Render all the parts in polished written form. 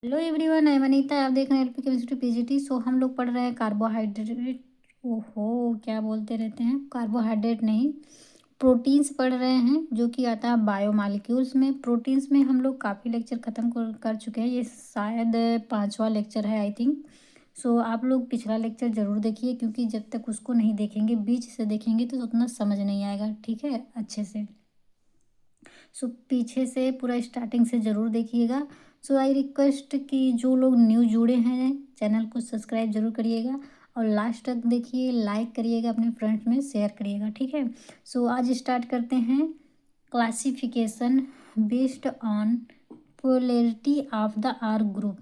Hello everyone, आई वनीता। आप देख रहे हैं एलपी केमिस्ट्री पीजीटी। सो हम लोग पढ़ रहे हैं कार्बोहाइड्रेट। ओहो, क्या बोलते रहते हैं, कार्बोहाइड्रेट नहीं, प्रोटीन्स पढ़ रहे हैं, जो कि आता है बायोमालिक्यूल्स में। प्रोटीन्स में हम लोग काफ़ी लेक्चर ख़त्म कर चुके हैं। ये शायद पांचवा लेक्चर है, आई थिंक। सो आप लोग पिछला लेक्चर ज़रूर देखिए, क्योंकि जब तक उसको नहीं देखेंगे, बीच से देखेंगे तो उतना समझ नहीं आएगा, ठीक है, अच्छे से। सो पीछे से पूरा स्टार्टिंग से ज़रूर देखिएगा। सो आई रिक्वेस्ट कि जो लोग न्यू जुड़े हैं, चैनल को सब्सक्राइब जरूर करिएगा और लास्ट तक देखिए, लाइक करिएगा, अपने फ्रेंड्स में शेयर करिएगा, ठीक है। सो आज स्टार्ट करते हैं। Classification based on polarity of the R group,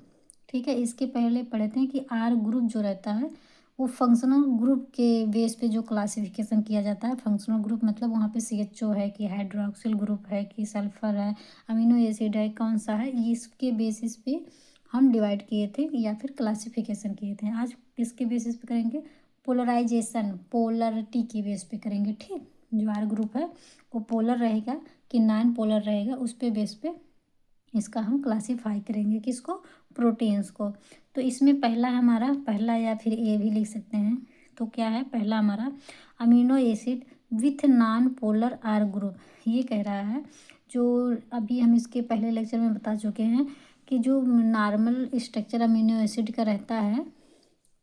ठीक है। इसके पहले पढ़ते हैं कि आर ग्रुप जो रहता है वो फंक्शनल ग्रुप के बेस पे जो क्लासिफिकेशन किया जाता है। फंक्शनल ग्रुप मतलब वहाँ पे CHO है कि हाइड्रोक्सिल ग्रुप है कि सल्फर है, अमीनो एसिड है, कौन सा है, इसके बेसिस पे हम डिवाइड किए थे या फिर क्लासिफिकेशन किए थे। आज किसके बेसिस पे करेंगे? पोलराइजेशन, पोलरिटी के बेस पे करेंगे, ठीक। जो आर ग्रुप है वो पोलर रहेगा कि नॉन पोलर रहेगा, उस पे बेस पे इसका हम क्लासीफाई करेंगे, किसको? प्रोटीन्स को। तो इसमें पहला हमारा, पहला या फिर ए भी लिख सकते हैं, तो क्या है पहला हमारा? Amino acid with non polar R group. ये कह रहा है, जो अभी हम इसके पहले लेक्चर में बता चुके हैं कि जो नॉर्मल स्ट्रक्चर अमीनो एसिड का रहता है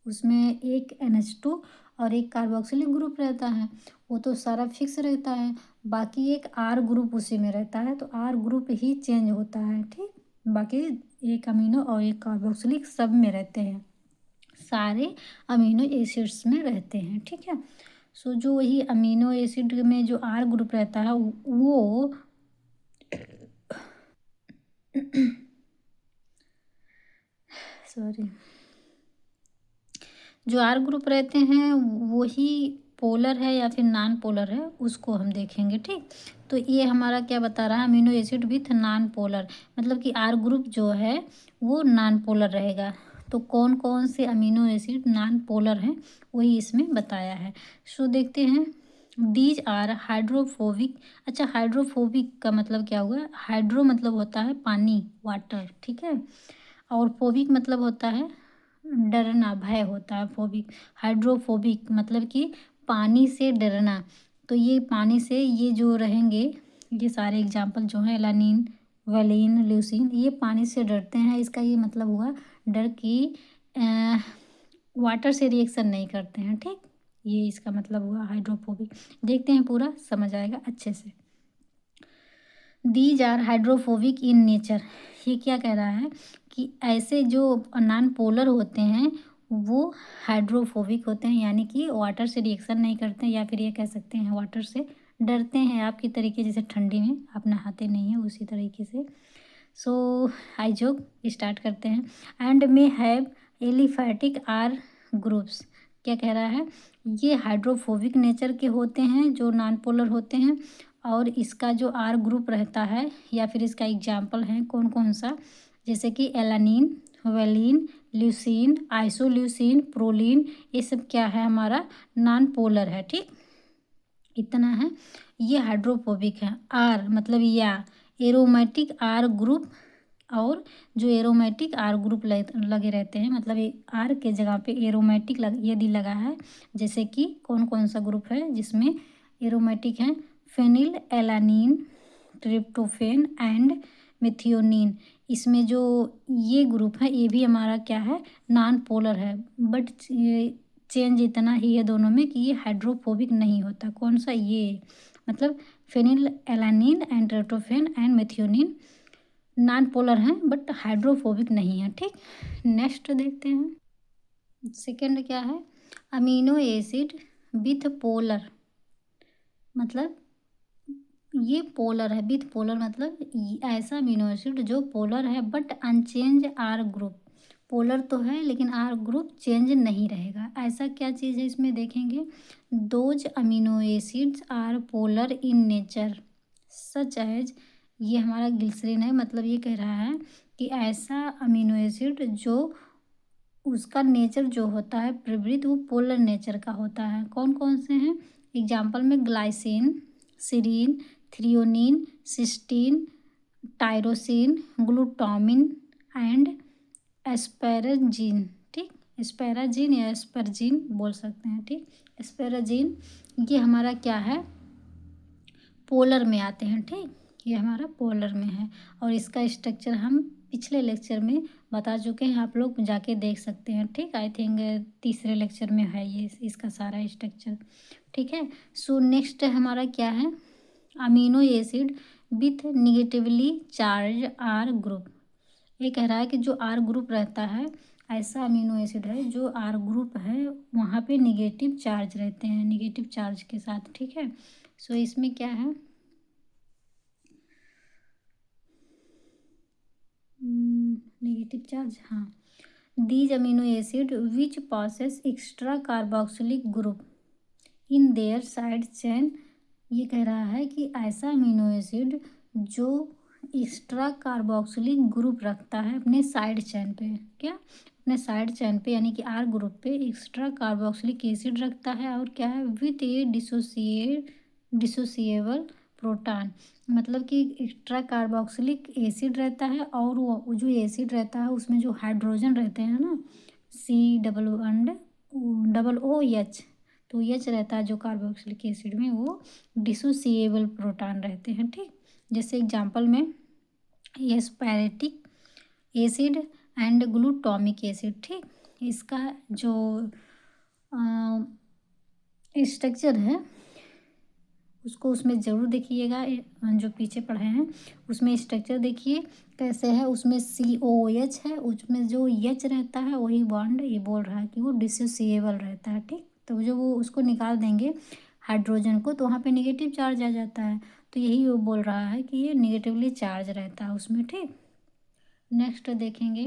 उसमें एक NH2 और एक कार्बोक्सिलिक ग्रुप रहता है, वो तो सारा फिक्स रहता है। बाकी एक आर ग्रुप उसी में रहता है, तो आर ग्रुप ही चेंज होता है, ठीक। बाकी एक अमीनो और एक कार्बोक्सिलिक सब में रहते हैं, सारे अमीनो एसिड्स में रहते हैं, ठीक है। सो जो वही अमीनो एसिड में जो आर ग्रुप रहता है वो सॉरी, जो आर ग्रुप रहते हैं वही पोलर है या फिर नॉन पोलर है, उसको हम देखेंगे, ठीक। तो ये हमारा क्या बता रहा है? Amino acid with non polar, मतलब कि आर ग्रुप जो है वो नॉन पोलर रहेगा। तो कौन कौन से अमीनो एसिड नॉन पोलर हैं वही इसमें बताया है। सो देखते हैं। These are hydrophobic. अच्छा, हाइड्रोफोबिक का मतलब क्या हुआ? हाइड्रो मतलब होता है पानी, वाटर, ठीक है। और फोबिक मतलब होता है डरना, भय होता है फोबिक। हाइड्रोफोबिक मतलब कि पानी से डरना। तो ये पानी से, ये जो रहेंगे, ये सारे एग्जाम्पल जो हैं, एलानिन, वेलिन, ल्यूसिन, ये पानी से डरते हैं। इसका ये मतलब हुआ डर कि वाटर से रिएक्शन नहीं करते हैं, ठीक। ये इसका मतलब हुआ हाइड्रोफोबिक। देखते हैं, पूरा समझ आएगा अच्छे से। These are hydrophobic in nature. ये क्या कह रहा है कि ऐसे जो नॉन पोलर होते हैं वो हाइड्रोफोबिक होते हैं, यानी कि वाटर से रिएक्शन नहीं करते हैं, या फिर ये कह सकते हैं वाटर से डरते हैं, आपकी तरीके जैसे ठंडी में आप नहाते नहीं हैं उसी तरीके से। सो आई जोक स्टार्ट करते हैं। And may have aliphatic R groups. क्या कह रहा है? ये हाइड्रोफोबिक नेचर के होते हैं जो नॉन पोलर होते हैं, और इसका जो आर ग्रुप रहता है या फिर इसका एग्जाम्पल है कौन कौन सा, जैसे कि alanine, valine, leucine, isoleucine, proline, ये सब क्या है? हमारा नॉन पोलर है, ठीक। इतना है। ये हाइड्रोफोबिक है। आर मतलब या एरोमेटिक आर ग्रुप, और जो एरोमेटिक आर ग्रुप लगे रहते हैं, मतलब ये आर के जगह पे एरोमेटिक यदि लगा है, जैसे कि कौन कौन सा ग्रुप है जिसमें एरोमेटिक है? Phenylalanine, tryptophan and methionine. इसमें जो ये ग्रुप है ये भी हमारा क्या है? नॉन पोलर है, बट चेंज इतना ही है दोनों में कि ये हाइड्रोफोबिक नहीं होता। कौन सा? ये मतलब phenylalanine and tryptophan and methionine non polar हैं बट हाइड्रोफोबिक नहीं है, ठीक। नेक्स्ट देखते हैं। सेकंड क्या है? अमीनो एसिड विथ पोलर, मतलब ये पोलर है। विथ पोलर मतलब ऐसा अमीनो एसिड जो पोलर है but uncharged R group. Polar तो है लेकिन आर ग्रुप चेंज नहीं रहेगा। ऐसा क्या चीज़ है इसमें देखेंगे। Those amino acids are polar in nature such as, ये हमारा ग्लिसरीन है, मतलब ये कह रहा है कि ऐसा अमीनो एसिड जो उसका नेचर जो होता है प्रवृत्ति, वो पोलर नेचर का होता है। कौन कौन से हैं एग्जाम्पल में? Glycine, serine, threonine, cysteine, tyrosine, glutamine and asparagine, ठीक, एस्पैराजीन या एस्परजीन बोल सकते हैं, ठीक। एस्पैराजीन ये हमारा क्या है, पोलर में आते हैं, ठीक, ये हमारा पोलर में है और इसका स्ट्रक्चर हम पिछले लेक्चर में बता चुके हैं, आप लोग जाके देख सकते हैं, ठीक। आई थिंक तीसरे लेक्चर में है ये इसका सारा स्ट्रक्चर, ठीक है। सो नेक्स्ट हमारा क्या है, amino acid with negatively charge R group. ये कह रहा है कि जो आर ग्रुप रहता है, ऐसा अमीनो एसिड है जो आर ग्रुप है वहाँ पे निगेटिव चार्ज रहते हैं, निगेटिव चार्ज के साथ, ठीक है। सो इसमें क्या है, नेगेटिव चार्ज, हाँ। These amino acid which passes extra carboxylic group in their side chain. ये कह रहा है कि ऐसा अमीनो एसिड जो एक्स्ट्रा कार्बोक्सिलिक ग्रुप रखता है अपने साइड चेन पे, क्या, अपने साइड चेन पे यानी कि आर ग्रुप पे एक्स्ट्रा कार्बोक्सिलिक एसिड रखता है और क्या है, विथ ए डिसोसिएबल प्रोटॉन। मतलब कि एक्स्ट्रा कार्बोक्सिलिक एसिड रहता है और वो जो एसिड रहता है उसमें जो हाइड्रोजन रहते हैं ना, COO, तो एच रहता है जो कार्बोक्सिलिक एसिड में, वो डिसोसिएबल प्रोटॉन रहते हैं, ठीक। जैसे एग्जांपल में एस्पैरेटिक एसिड एंड ग्लूटामिक एसिड, ठीक। इसका जो स्ट्रक्चर है उसको उसमें ज़रूर देखिएगा, जो पीछे पढ़े हैं उसमें स्ट्रक्चर देखिए कैसे है। उसमें COOH है, उसमें जो एच रहता है वही बॉन्ड ये बोल रहा है कि वो डिसोसिएबल रहता है, ठीक। तो जो वो उसको निकाल देंगे हाइड्रोजन को तो वहाँ पे नेगेटिव चार्ज आ जाता है, तो यही वो बोल रहा है कि ये नेगेटिवली चार्ज रहता है उसमें, ठीक। नेक्स्ट देखेंगे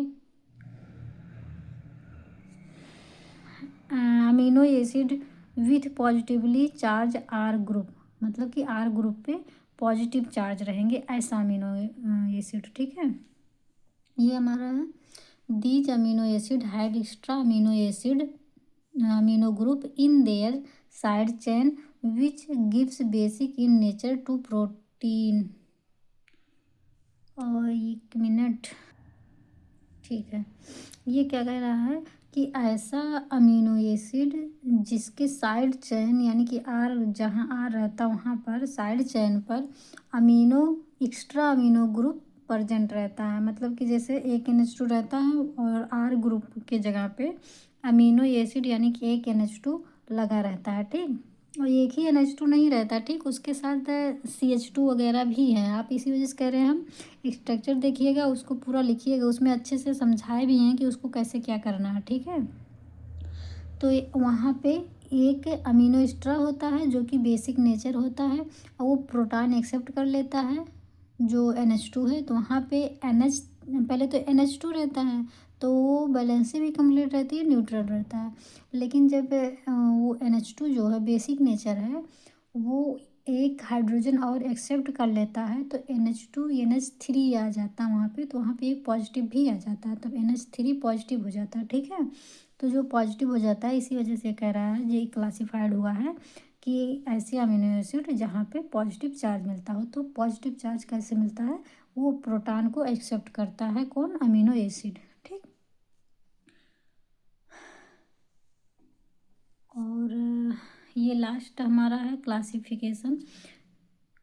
amino acid with positively charge R group. मतलब कि आर ग्रुप पे पॉजिटिव चार्ज रहेंगे ऐसा अमीनो एसिड, ठीक है। ये हमारा है, these amino acid have extra amino group in their side chain which gives basic in nature to protein. और 1 मिनट, ठीक है। ये क्या कह रहा है कि ऐसा अमीनो एसिड जिसके साइड चेन यानी कि आर, जहाँ आर रहता वहाँ पर साइड चेन पर एक्स्ट्रा अमीनो ग्रुप प्रेजेंट रहता है। मतलब कि जैसे एक NH2 रहता है और आर ग्रुप के जगह पे अमीनो एसिड यानी कि एक NH2 लगा रहता है, ठीक। और एक ही NH2 नहीं रहता, ठीक, उसके साथ CH2 वगैरह भी है। आप इसी वजह से कह रहे हैं हम स्ट्रक्चर देखिएगा, उसको पूरा लिखिएगा, उसमें अच्छे से समझाए भी हैं कि उसको कैसे क्या करना है, ठीक है। तो वहाँ पे एक अमीनो एक्स्ट्रा होता है जो कि बेसिक नेचर होता है और वो प्रोटॉन एक्सेप्ट कर लेता है जो NH2 है, तो वहाँ पे पहले तो NH2 रहता है तो वो बैलेंसी भी कंप्लीट रहती है, न्यूट्रल रहता है। लेकिन जब वो NH2 जो है बेसिक नेचर है वो एक हाइड्रोजन और एक्सेप्ट कर लेता है तो NH2 NH3 आ जाता है वहाँ पे, तो वहाँ पे एक पॉजिटिव भी आ जाता है, तब NH3 पॉजिटिव हो जाता है, ठीक है। तो जो पॉजिटिव हो जाता है इसी वजह से कह रहा है ये क्लासिफाइड हुआ है कि ऐसे अमीनो एसिड जहाँ पे पॉजिटिव चार्ज मिलता हो। तो पॉजिटिव चार्ज कैसे मिलता है, वो प्रोटॉन को एक्सेप्ट करता है, कौन, अमीनो एसिड, ठीक। और ये लास्ट हमारा है क्लासिफिकेशन।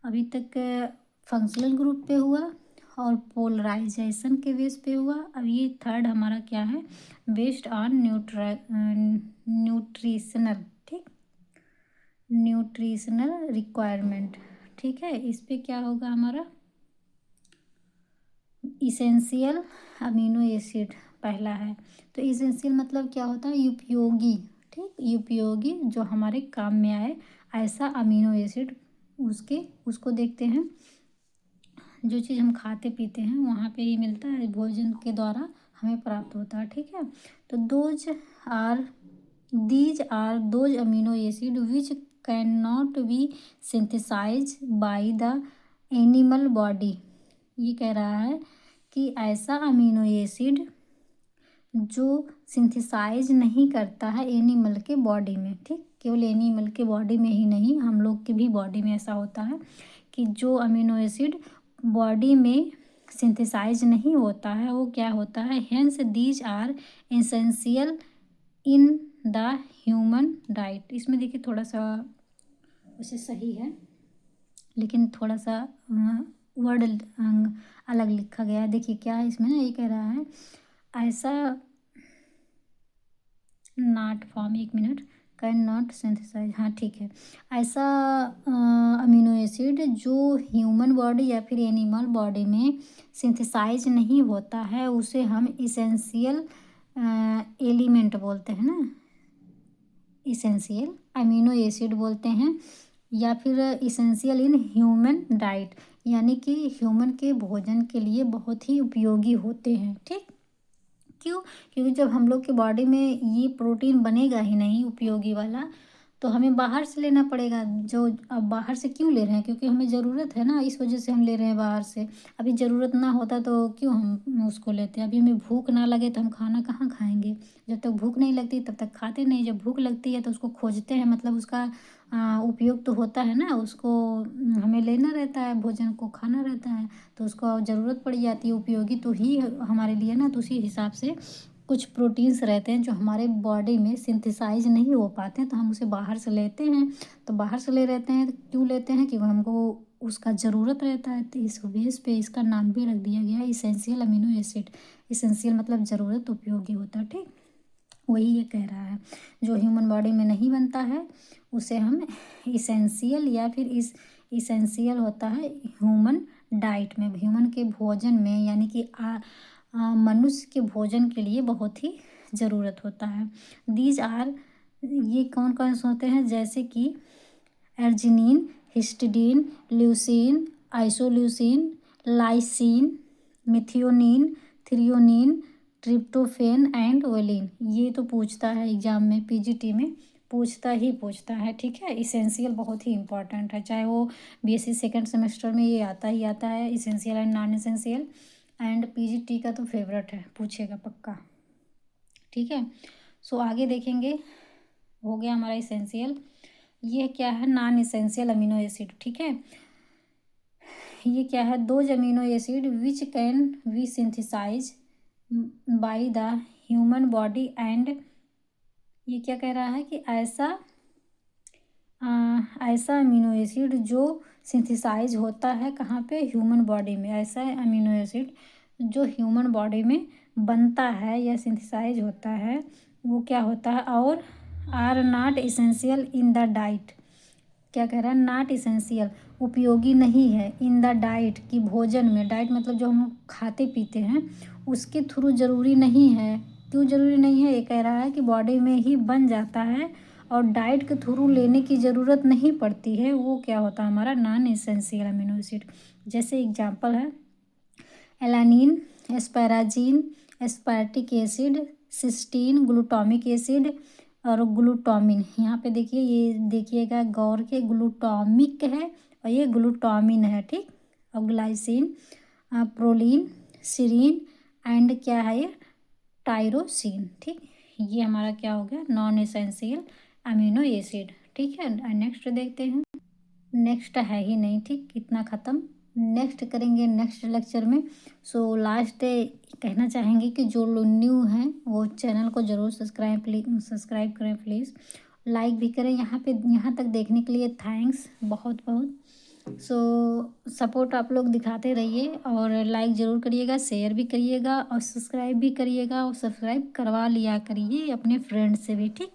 अभी तक फंक्शनल ग्रुप पे हुआ और पोलराइजेशन के बेस पे हुआ। अब ये थर्ड हमारा क्या है, बेस्ड ऑन न्यूट्रिशनल, ठीक, न्यूट्रिशनल रिक्वायरमेंट, ठीक है। इस पे क्या होगा हमारा, इसेंशियल अमीनो एसिड पहला है। तो इसेंशियल मतलब क्या होता है, उपयोगी, ठीक, उपयोगी जो हमारे काम में आए ऐसा अमीनो एसिड, उसको देखते हैं। जो चीज़ हम खाते पीते हैं वहाँ पे ही मिलता है, भोजन के द्वारा हमें प्राप्त होता है, ठीक है। तो these are those amino acid which can not be synthesize by the animal body. ये कह रहा है कि ऐसा अमीनो एसिड जो सिंथेसाइज नहीं करता है एनिमल के बॉडी में, ठीक, केवल एनिमल के बॉडी में ही नहीं, हम लोग के भी बॉडी में ऐसा होता है कि जो अमीनो एसिड बॉडी में सिंथेसाइज नहीं होता है वो क्या होता है, hence these are essential in the human diet. इसमें देखिए थोड़ा सा उसे सही है लेकिन थोड़ा सा वर्ड अलग लिखा गया है। देखिए क्या है इसमें ना, ये कह रहा है ऐसा नॉट फॉर्म, एक मिनट, कैन नॉट सिंथेसाइज, हाँ ठीक है, ऐसा अमीनो एसिड जो ह्यूमन बॉडी या फिर एनिमल बॉडी में सिंथेसाइज नहीं होता है उसे हम इसेंशियल एलिमेंट बोलते हैं ना, इसेंशियल अमीनो एसिड बोलते हैं, या फिर इसेंशियल इन ह्यूमन डाइट, यानी कि ह्यूमन के भोजन के लिए बहुत ही उपयोगी होते हैं। ठीक, क्यों? क्योंकि जब हम लोग के बॉडी में ये प्रोटीन बनेगा ही नहीं उपयोगी वाला, तो हमें बाहर से लेना पड़ेगा। जो अब बाहर से क्यों ले रहे हैं, क्योंकि हमें ज़रूरत है ना, इस वजह से हम ले रहे हैं बाहर से। अभी ज़रूरत ना होता तो क्यों हम उसको लेते। अभी हमें भूख ना लगे तो हम खाना कहाँ खाएंगे। जब तक भूख नहीं लगती तब तक खाते नहीं, जब भूख लगती है तो उसको खोजते हैं, मतलब उसका उपयोग तो होता है ना, उसको हमें लेना रहता है, भोजन को खाना रहता है, तो उसको ज़रूरत पड़ जाती है, उपयोगी तो ही हमारे लिए ना, तो उसी हिसाब से कुछ प्रोटीन्स रहते हैं जो हमारे बॉडी में सिंथेसाइज नहीं हो पाते हैं, तो हम उसे बाहर से लेते हैं। तो बाहर से ले रहते हैं तो क्यों लेते हैं, क्योंकि हमको उसका ज़रूरत रहता है, तो इस बेस पे इसका नाम भी रख दिया गया है इसेंशियल अमीनो एसिड। इसेंशियल मतलब ज़रूरत उपयोगी होता है। ठीक, वही ये कह रहा है, जो ह्यूमन बॉडी में नहीं बनता है उसे हम इसेंशियल या फिर इस इसेंशियल होता है ह्यूमन डाइट में, ह्यूमन के भोजन में, यानी कि मनुष्य के भोजन के लिए बहुत ही ज़रूरत होता है। दीज आर, ये कौन कौन से होते हैं, जैसे कि arginine, histidine, leucine, isoleucine, lysine, methionine, threonine, tryptophan and valine. ये तो पूछता है एग्जाम में, पीजीटी में पूछता है। ठीक है, इसेंशियल बहुत ही इंपॉर्टेंट है, चाहे वो बीएससी सेकंड सेमेस्टर में ये आता ही आता है, essential and non essential, and PGT का तो फेवरेट है, पूछेगा पक्का। ठीक है, सो आगे देखेंगे। हो गया हमारा इसेंशियल। ये क्या है, नॉन इसेंशियल अमीनो एसिड। ठीक है, ये क्या है, those amino acid which can be synthesize by the human body and, ये क्या कह रहा है कि ऐसा अमीनो एसिड जो सिंथेसाइज होता है कहाँ पे, ह्यूमन बॉडी में, ऐसा अमीनो एसिड जो ह्यूमन बॉडी में बनता है या सिंथेसाइज होता है वो क्या होता है, और are not essential in the diet. क्या कह रहा है, नॉट इसेंशियल उपयोगी नहीं है, इन द डाइट की भोजन में, डाइट मतलब जो हम खाते पीते हैं उसके थ्रू ज़रूरी नहीं है। क्यों ज़रूरी नहीं है, ये कह रहा है कि बॉडी में ही बन जाता है और डाइट के थ्रू लेने की ज़रूरत नहीं पड़ती है, वो क्या होता है हमारा नॉन इसेंशियल अमीनो एसिड। जैसे एग्जांपल है alanine, asparagine, aspartic acid, cysteine, glutamic acid और ग्लूटामिन। यहाँ पे देखिए, ये देखिएगा गौर के, ग्लूटामिक है और ये ग्लूटामिन है। ठीक, और ग्लाइसिन, प्रोलीन, सीरीन एंड क्या है ये, टायरोसिन। ठीक, ये हमारा क्या हो गया, नॉन एसेंशियल अमीनो एसिड। ठीक है, नेक्स्ट देखते हैं। नेक्स्ट है ही नहीं, ठीक, इतना ख़त्म, नेक्स्ट करेंगे नेक्स्ट लेक्चर में। सो लास्ट कहना चाहेंगे कि जो लोग न्यू हैं वो चैनल को ज़रूर सब्सक्राइब करें प्लीज़, लाइक भी करें। यहाँ तक देखने के लिए थैंक्स बहुत बहुत। सो सपोर्ट आप लोग दिखाते रहिए और लाइक ज़रूर करिएगा, शेयर भी करिएगा और सब्सक्राइब भी करिएगा, और सब्सक्राइब करवा लिया करिए अपने फ्रेंड से भी। ठीक,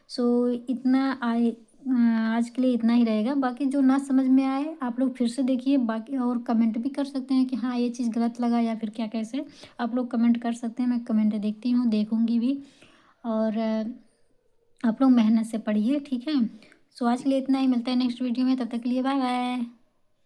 सो इतना आज के लिए इतना ही रहेगा। बाकी जो ना समझ में आए आप लोग फिर से देखिए, बाकी और कमेंट भी कर सकते हैं कि हाँ ये चीज़ गलत लगा या फिर क्या, कैसे आप लोग कमेंट कर सकते हैं, मैं कमेंट देखती हूँ, देखूँगी भी। और आप लोग मेहनत से पढ़िए। ठीक है, सो आज के लिए इतना ही, मिलता है नेक्स्ट वीडियो में, तब तक के लिए बाय बाय।